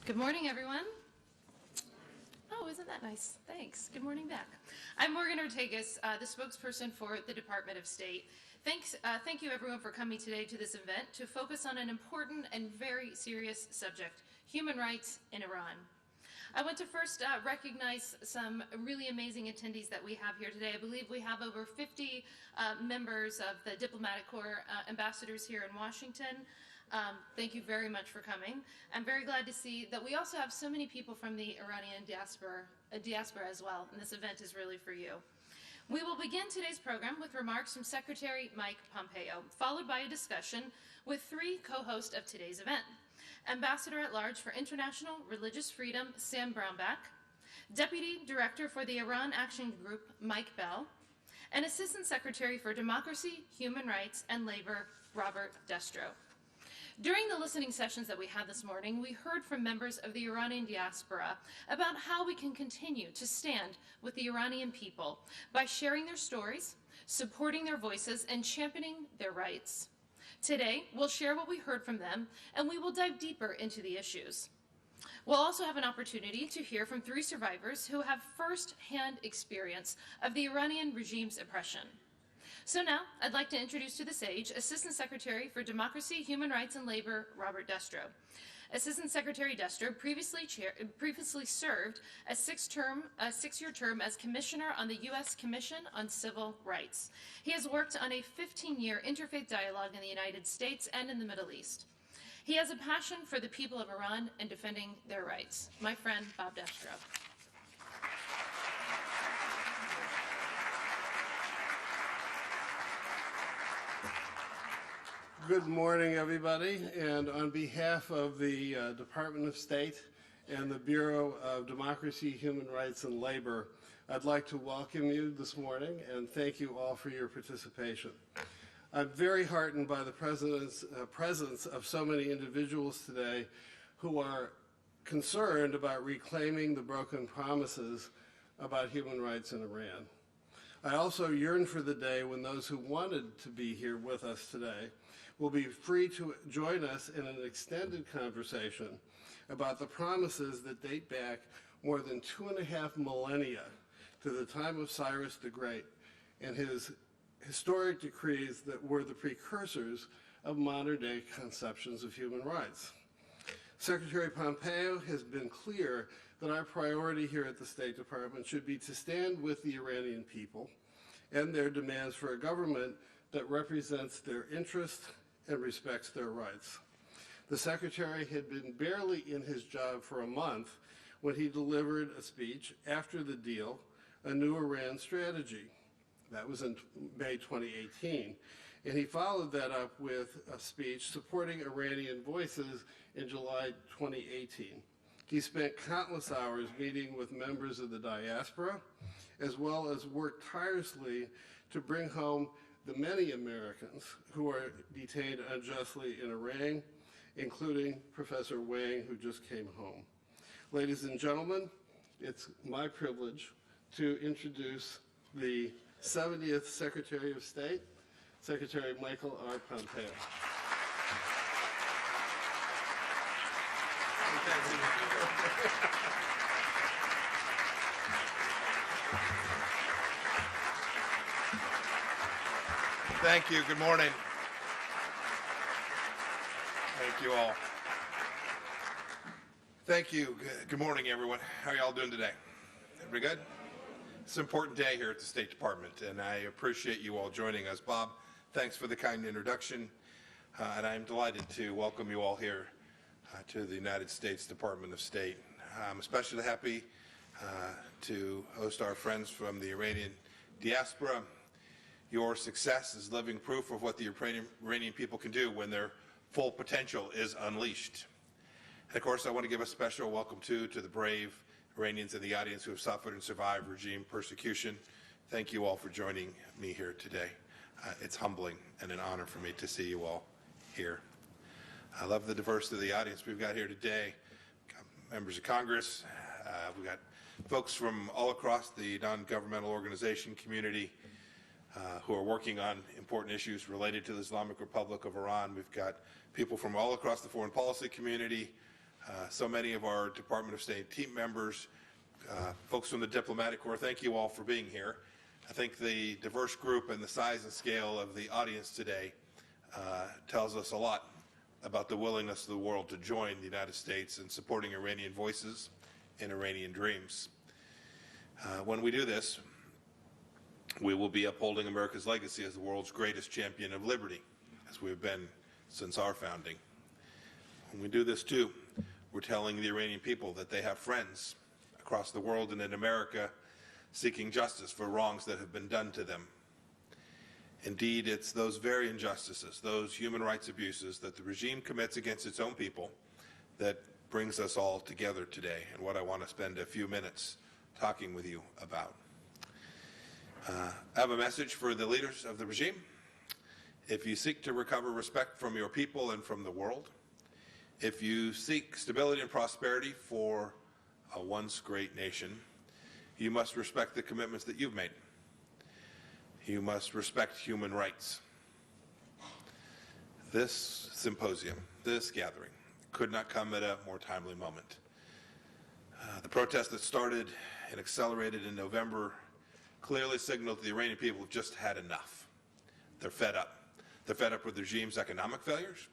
Good morning, everyone. Oh, isn't that nice? Thanks. Good morning back. I'm Morgan Ortegas, the spokesperson for the Department of State. Thank you, everyone, for coming today to this event to focus on an important and very serious subject, human rights in Iran. I want to first recognize some really amazing attendees that we have here today. I believe we have over 50 members of the Diplomatic Corps ambassadors here in Washington. Thank you very much for coming. I'm very glad to see that we also have so many people from the Iranian diaspora as well, and this event is really for you. We will begin today's program with remarks from Secretary Mike Pompeo, followed by a discussion with three co-hosts of today's event. Ambassador at Large for International Religious Freedom, Sam Brownback, Deputy Director for the Iran Action Group, Mike Bell, and Assistant Secretary for Democracy, Human Rights, and Labor, Robert Destro. During the listening sessions that we had this morning, we heard from members of the Iranian diaspora about how we can continue to stand with the Iranian people by sharing their stories, supporting their voices, and championing their rights. Today, we'll share what we heard from them, and we will dive deeper into the issues. We'll also have an opportunity to hear from three survivors who have first-hand experience of the Iranian regime's oppression. So now, I'd like to introduce to the stage Assistant Secretary for Democracy, Human Rights, and Labor, Robert Destro. Assistant Secretary Destro previously served a six-year term as Commissioner on the U.S. Commission on Civil Rights. He has worked on a 15-year interfaith dialogue in the United States and in the Middle East. He has a passion for the people of Iran and defending their rights. My friend, Bob Destro. Good morning, everybody, and on behalf of the Department of State and the Bureau of Democracy, Human Rights, and Labor, I'd like to welcome you this morning and thank you all for your participation. I'm very heartened by the President's presence of so many individuals today who are concerned about reclaiming the broken promises about human rights in Iran. I also yearn for the day when those who wanted to be here with us today will be free to join us in an extended conversation about the promises that date back more than 2.5 millennia to the time of Cyrus the Great and his historic decrees that were the precursors of modern-day conceptions of human rights. Secretary Pompeo has been clear that our priority here at the State Department should be to stand with the Iranian people and their demands for a government that represents their interests and respects their rights. The Secretary had been barely in his job for a month when he delivered a speech after the deal, A New Iran Strategy. That was in May 2018. And he followed that up with a speech supporting Iranian voices in July 2018. He spent countless hours meeting with members of the diaspora, as well as worked tirelessly to bring home the many Americans who are detained unjustly in Iran, including Professor Wang, who just came home. Ladies and gentlemen, it's my privilege to introduce the 70th Secretary of State, Secretary Michael R. Pompeo. Thank you. Good morning. Thank you all. Thank you. Good morning, everyone. How are y'all doing today? Everybody good? It's an important day here at the State Department, and I appreciate you all joining us. Bob, thanks for the kind introduction, and I'm delighted to welcome you all here to the United States Department of State. I'm especially happy to host our friends from the Iranian diaspora. Your success is living proof of what the Iranian people can do when their full potential is unleashed. And of course, I want to give a special welcome to the brave Iranians in the audience who have suffered and survived regime persecution. Thank you all for joining me here today. It's humbling and an honor for me to see you all here. I love the diversity of the audience we've got here today. Members of Congress, we've got folks from all across the non-governmental organization community, who are working on important issues related to the Islamic Republic of Iran. We've got people from all across the foreign policy community, So many of our Department of State team members, folks from the diplomatic corps, thank you all for being here. I think the diverse group and the size and scale of the audience today tells us a lot about the willingness of the world to join the United States in supporting Iranian voices and Iranian dreams. When we do this, we will be upholding America's legacy as the world's greatest champion of liberty, as we've been since our founding. When we do this too, we're telling the Iranian people that they have friends across the world and in America seeking justice for wrongs that have been done to them. Indeed, it's those very injustices, those human rights abuses that the regime commits against its own people that brings us all together today, and what I want to spend a few minutes talking with you about. I have a message for the leaders of the regime. If you seek to recover respect from your people and from the world, if you seek stability and prosperity for a once great nation, you must respect the commitments that you've made. You must respect human rights. This symposium, this gathering, could not come at a more timely moment. The protest that started and accelerated in November clearly signaled that the Iranian people have just had enough. They're fed up. They're fed up with the regime's economic failures.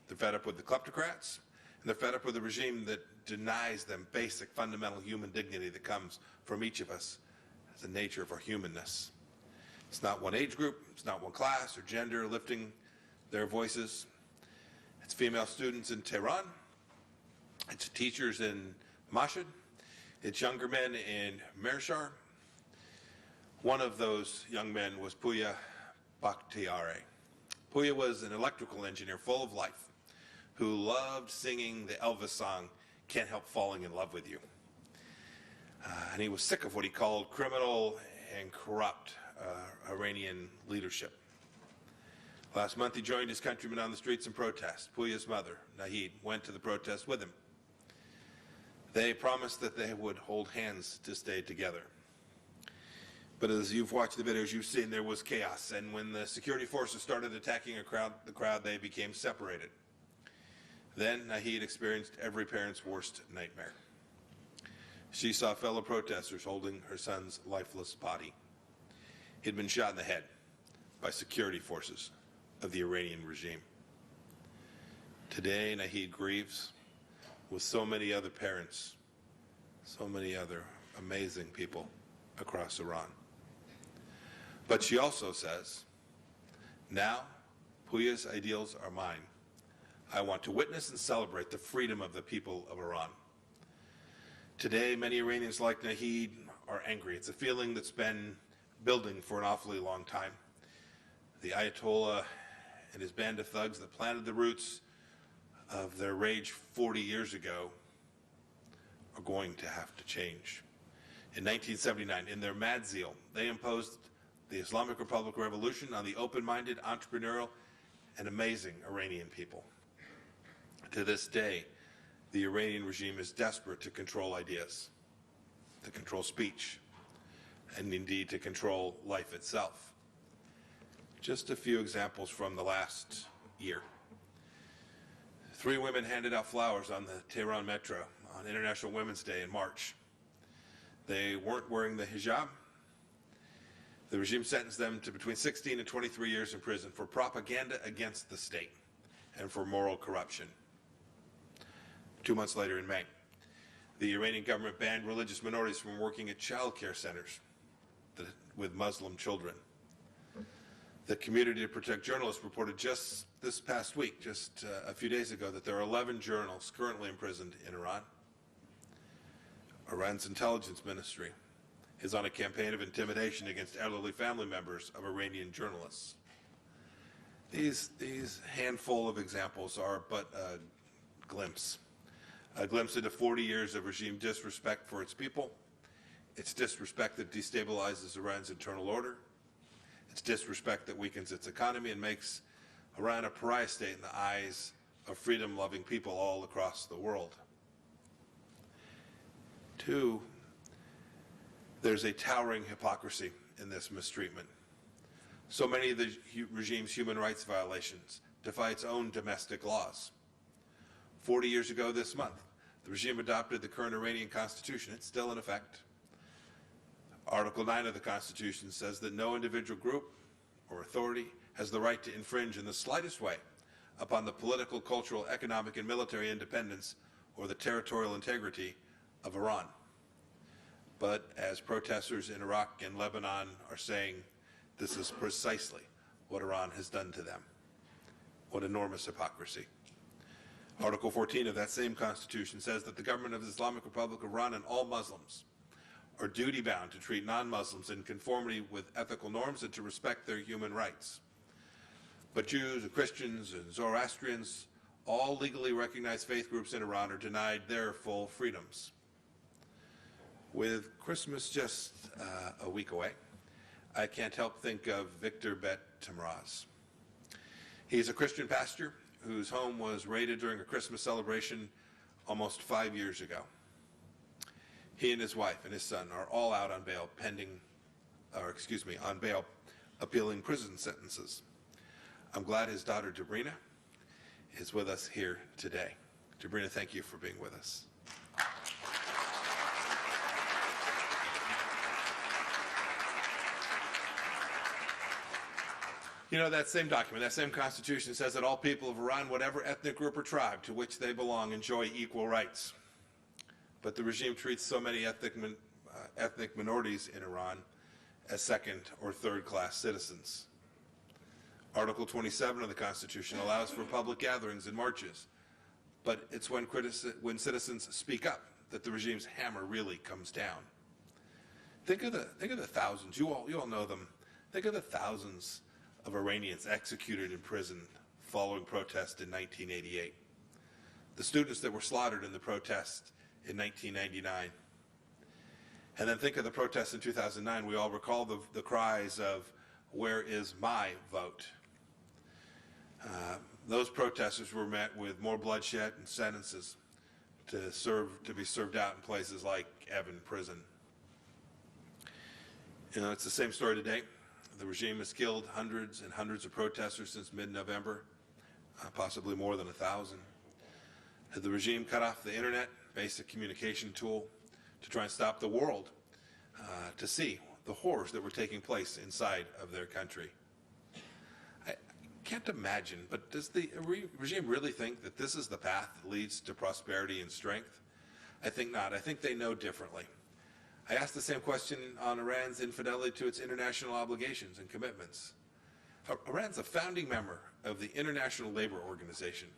They're fed up with the kleptocrats. And they're fed up with a regime that denies them basic, fundamental human dignity that comes from each of us as the nature of our humanness. It's not one age group, it's not one class or gender lifting their voices. It's female students in Tehran, it's teachers in Mashhad, it's younger men in Mershar. One of those young men was Pouya Bakhtiari. Pouya was an electrical engineer full of life who loved singing the Elvis song, Can't Help Falling in Love with You. And he was sick of what he called criminal and corrupt Iranian leadership. Last month he joined his countrymen on the streets in protest. Pouya's mother, Nahid, went to the protest with him. They promised that they would hold hands to stay together. But as you've watched the videos, you've seen there was chaos, and when the security forces started attacking the crowd, they became separated. Then Nahid experienced every parent's worst nightmare. She saw fellow protesters holding her son's lifeless body. He'd been shot in the head by security forces of the Iranian regime. Today, Nahid grieves with so many other parents, so many other amazing people across Iran. But she also says, now Pouya's ideals are mine. I want to witness and celebrate the freedom of the people of Iran. Today, many Iranians like Nahid are angry. It's a feeling that's been building for an awfully long time. The Ayatollah and his band of thugs that planted the roots of their rage 40 years ago are going to have to change. In 1979, in their mad zeal, they imposed the Islamic Republic Revolution on the open-minded, entrepreneurial, and amazing Iranian people. To this day, the Iranian regime is desperate to control ideas, to control speech, and indeed to control life itself. Just a few examples from the last year. 3 women handed out flowers on the Tehran metro on International Women's Day in March. They weren't wearing the hijab. The regime sentenced them to between 16 and 23 years in prison for propaganda against the state and for moral corruption. 2 months later in May, the Iranian government banned religious minorities from working at child care centers with Muslim children. The Community to Protect Journalists reported just this past week, just a few days ago, that there are 11 journalists currently imprisoned in Iran. Iran's intelligence ministry is on a campaign of intimidation against elderly family members of Iranian journalists. These handful of examples are but a glimpse into 40 years of regime disrespect for its people. It's disrespect that destabilizes Iran's internal order. It's disrespect that weakens its economy and makes Iran a pariah state in the eyes of freedom-loving people all across the world. 2, there's a towering hypocrisy in this mistreatment. So many of the regime's human rights violations defy its own domestic laws. 40 years ago this month, The regime adopted the current Iranian constitution. It's still in effect. Article 9 of the Constitution says that no individual group or authority has the right to infringe in the slightest way upon the political, cultural, economic, and military independence or the territorial integrity of Iran. But as protesters in Iraq and Lebanon are saying, this is precisely what Iran has done to them. What enormous hypocrisy. Article 14 of that same Constitution says that the government of the Islamic Republic of Iran and all Muslims are duty-bound to treat non-Muslims in conformity with ethical norms and to respect their human rights. But Jews and Christians and Zoroastrians, all legally recognized faith groups in Iran, are denied their full freedoms. With Christmas just a week away, I can't help think of Victor Bet Tamraz. He's a Christian pastor whose home was raided during a Christmas celebration almost 5 years ago. He and his wife and his son are all out on bail on bail appealing prison sentences. I'm glad his daughter Debrina is with us here today. Debrina, thank you for being with us. You know, that same document, that same constitution says that all people of Iran, whatever ethnic group or tribe to which they belong, enjoy equal rights. But the regime treats so many ethnic minorities in Iran as second or third class citizens. Article 27 of the Constitution allows for public gatherings and marches, but it's when citizens speak up that the regime's hammer really comes down. Think of the thousands, you all know them, think of the thousands of Iranians executed in prison following protests in 1988. The students that were slaughtered in the protest in 1999. And then think of the protests in 2009. We all recall the cries of, "Where is my vote?" Those protesters were met with more bloodshed and sentences to be served out in places like Evin Prison. You know, it's the same story today. The regime has killed hundreds and hundreds of protesters since mid-November, possibly more than 1,000. The regime cut off the internet, basic communication tool, to try and stop the world to see the horrors that were taking place inside of their country. I can't imagine, but does the regime really think that this is the path that leads to prosperity and strength? I think not. I think they know differently. I asked the same question on Iran's infidelity to its international obligations and commitments. Iran's a founding member of the International Labor Organization.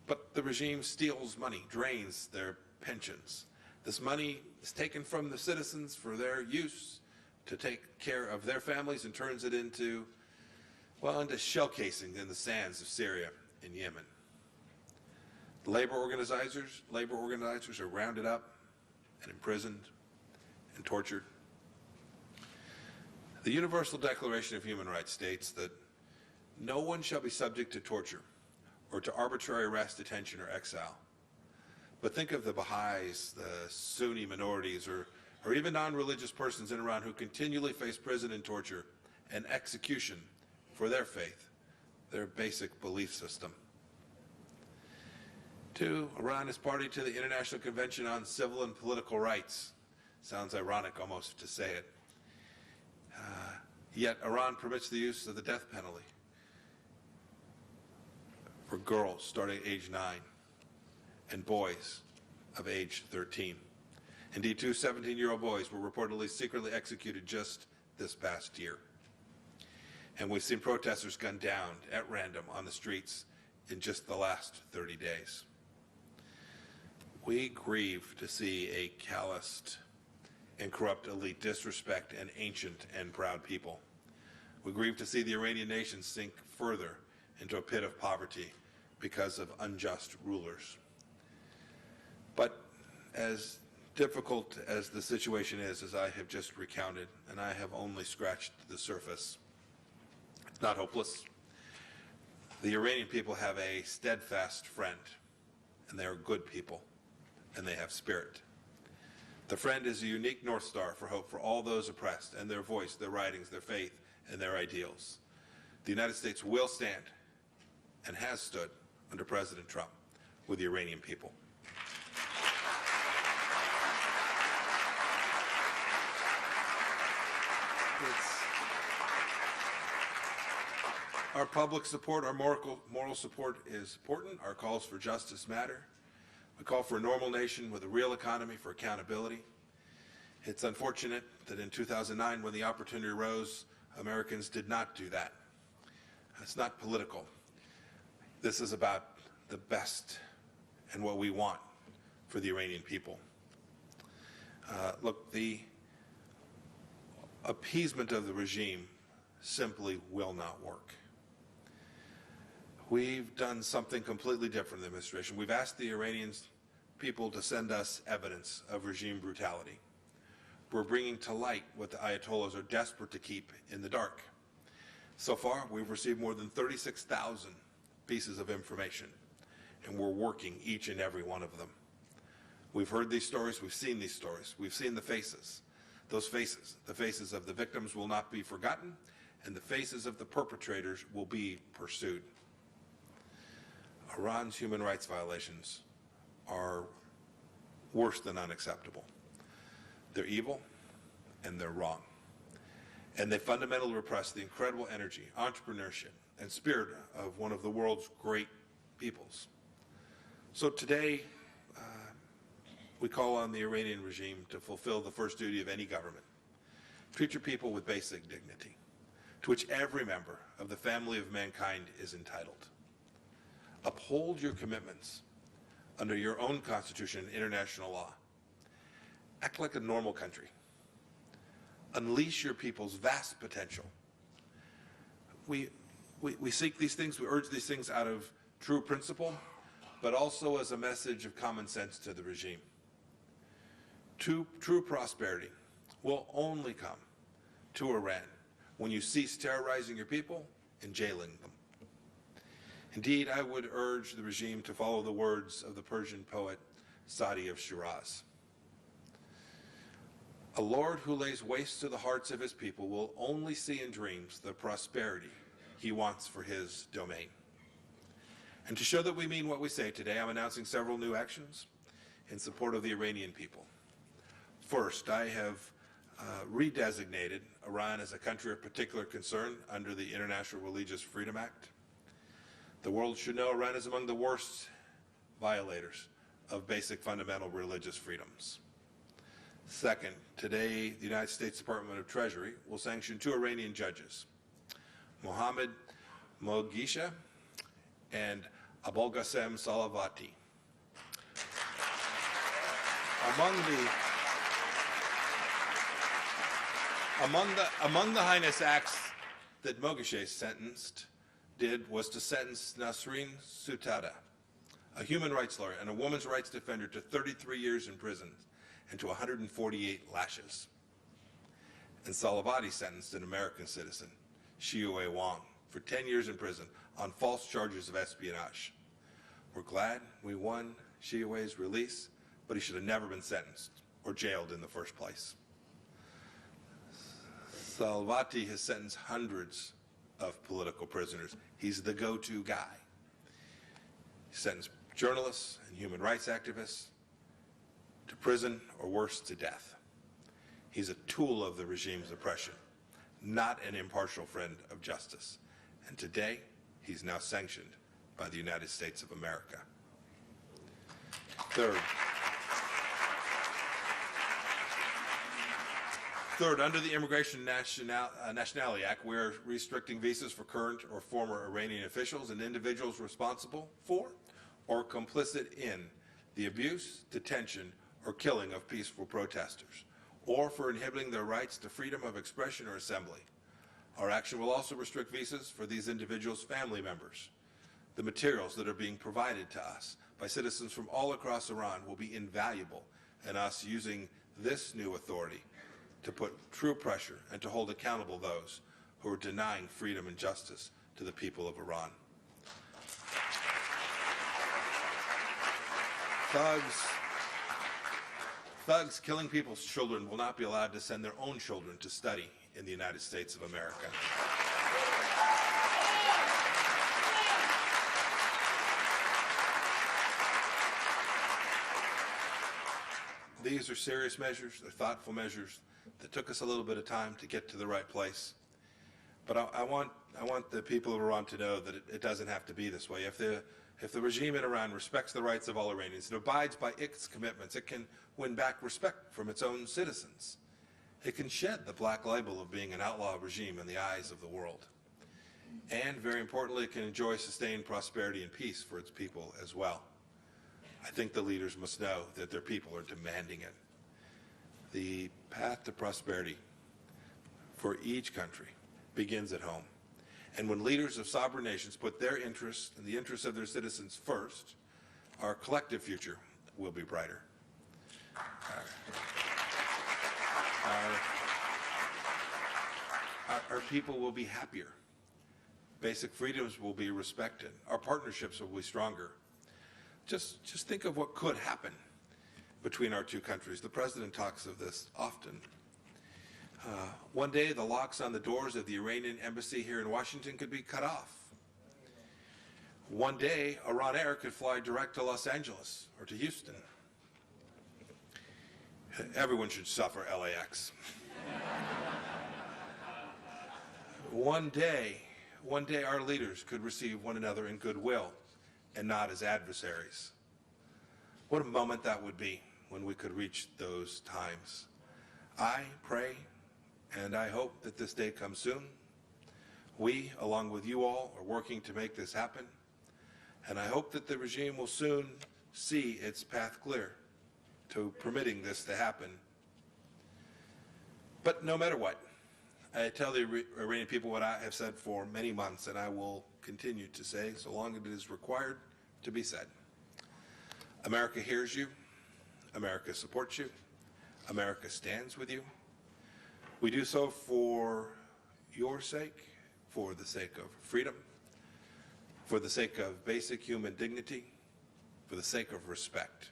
But the regime steals money, drains their pensions. This money is taken from the citizens for their use to take care of their families and turns it into shell casings in the sands of Syria and Yemen. The labor organizers are rounded up and imprisoned and tortured. The Universal Declaration of Human Rights states that no one shall be subject to torture or to arbitrary arrest, detention, or exile. But think of the Baha'is, the Sunni minorities, or even non-religious persons in Iran who continually face prison and torture and execution for their faith, their basic belief system. 2, Iran is party to the International Convention on Civil and Political Rights. Sounds ironic almost to say it. Yet Iran permits the use of the death penalty for girls starting at age 9 and boys of age 13. Indeed, 2 17-year-old boys were reportedly secretly executed just this past year. And we've seen protesters gunned down at random on the streets in just the last 30 days. We grieve to see a calloused and corrupt elite disrespect an ancient and proud people. We grieve to see the Iranian nation sink further into a pit of poverty because of unjust rulers. But as difficult as the situation is, as I have just recounted, and I have only scratched the surface, it's not hopeless. The Iranian people have a steadfast friend, and they are good people, and they have spirit. The friend is a unique North Star for hope for all those oppressed, and their voice, their writings, their faith, and their ideals. The United States will stand, and has stood, under President Trump, with the Iranian people. Our public support, our moral support is important. Our calls for justice matter. We call for a normal nation with a real economy for accountability. It's unfortunate that in 2009, when the opportunity arose, Americans did not do that. It's not political. This is about the best and what we want for the Iranian people. Look, the appeasement of the regime simply will not work. We've done something completely different in the administration. We've asked the Iranian people to send us evidence of regime brutality. We're bringing to light what the Ayatollahs are desperate to keep in the dark. So far, we've received more than 36,000 pieces of information, and we're working each and every one of them. We've heard these stories, we've seen these stories, we've seen the faces. Those faces, the faces of the victims will not be forgotten, and the faces of the perpetrators will be pursued. Iran's human rights violations are worse than unacceptable. They're evil and they're wrong. And they fundamentally repress the incredible energy, entrepreneurship, and spirit of one of the world's great peoples. So today, we call on the Iranian regime to fulfill the first duty of any government. Treat your people with basic dignity, to which every member of the family of mankind is entitled. Uphold your commitments under your own constitution and international law. Act like a normal country. Unleash your people's vast potential. We seek these things, we urge these things out of true principle, but also as a message of common sense to the regime. True prosperity will only come to Iran when you cease terrorizing your people and jailing them. Indeed, I would urge the regime to follow the words of the Persian poet Sadi of Shiraz. A lord who lays waste to the hearts of his people will only see in dreams the prosperity he wants for his domain. And to show that we mean what we say today, I'm announcing several new actions in support of the Iranian people. First, I have redesignated Iran as a country of particular concern under the International Religious Freedom Act. The world should know Iran is among the worst violators of basic fundamental religious freedoms. Second, today the United States Department of Treasury will sanction 2 Iranian judges, Mohammad Moghesha and Abolghasem Salavati. Among the heinous acts that Moghesha was to sentence Nasrin Sotoudeh, a human rights lawyer and a women's rights defender, to 33 years in prison and to 148 lashes. And Salavati sentenced an American citizen, Xiuyue Wang, for 10 years in prison on false charges of espionage. We're glad we won Xiuyue's release, but he should have never been sentenced or jailed in the first place. Salavati has sentenced hundreds of political prisoners. He's the go-to guy. He sentenced journalists and human rights activists to prison or worse, to death. He's a tool of the regime's oppression, not an impartial friend of justice. And today, he's now sanctioned by the United States of America. Third, under the Immigration Nationality Act, we're restricting visas for current or former Iranian officials and individuals responsible for or complicit in the abuse, detention, or killing of peaceful protesters, or for inhibiting their rights to freedom of expression or assembly. Our action will also restrict visas for these individuals' family members. The materials that are being provided to us by citizens from all across Iran will be invaluable in us using this new authority to put true pressure and to hold accountable those who are denying freedom and justice to the people of Iran. Thugs killing people's children will not be allowed to send their own children to study in the United States of America. These are serious measures, they're thoughtful measures that took us a little bit of time to get to the right place. But I want the people of Iran to know that it doesn't have to be this way. If the regime in Iran respects the rights of all Iranians and abides by its commitments, it can win back respect from its own citizens. It can shed the black label of being an outlaw regime in the eyes of the world. And very importantly, it can enjoy sustained prosperity and peace for its people as well. I think the leaders must know that their people are demanding it. The path to prosperity for each country begins at home. And when leaders of sovereign nations put their interests and the interests of their citizens first, our collective future will be brighter. Our people will be happier. Basic freedoms will be respected. Our partnerships will be stronger. Just think of what could happen between our two countries. The President talks of this often. One day, the locks on the doors of the Iranian embassy here in Washington could be cut off. One day, Iran Air could fly direct to Los Angeles or to Houston. Everyone should suffer LAX. One day our leaders could receive one another in goodwill and not as adversaries. What a moment that would be when we could reach those times. I pray and I hope that this day comes soon. We, along with you all, are working to make this happen, and I hope that the regime will soon see its path clear to permitting this to happen. But no matter what, I tell the Iranian people what I have said for many months, and I will continue to say so long as it is required to be said. America hears you. America supports you. America stands with you. We do so for your sake, for the sake of freedom, for the sake of basic human dignity, for the sake of respect.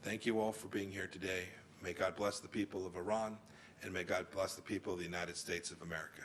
Thank you all for being here today. May God bless the people of Iran, and may God bless the people of the United States of America.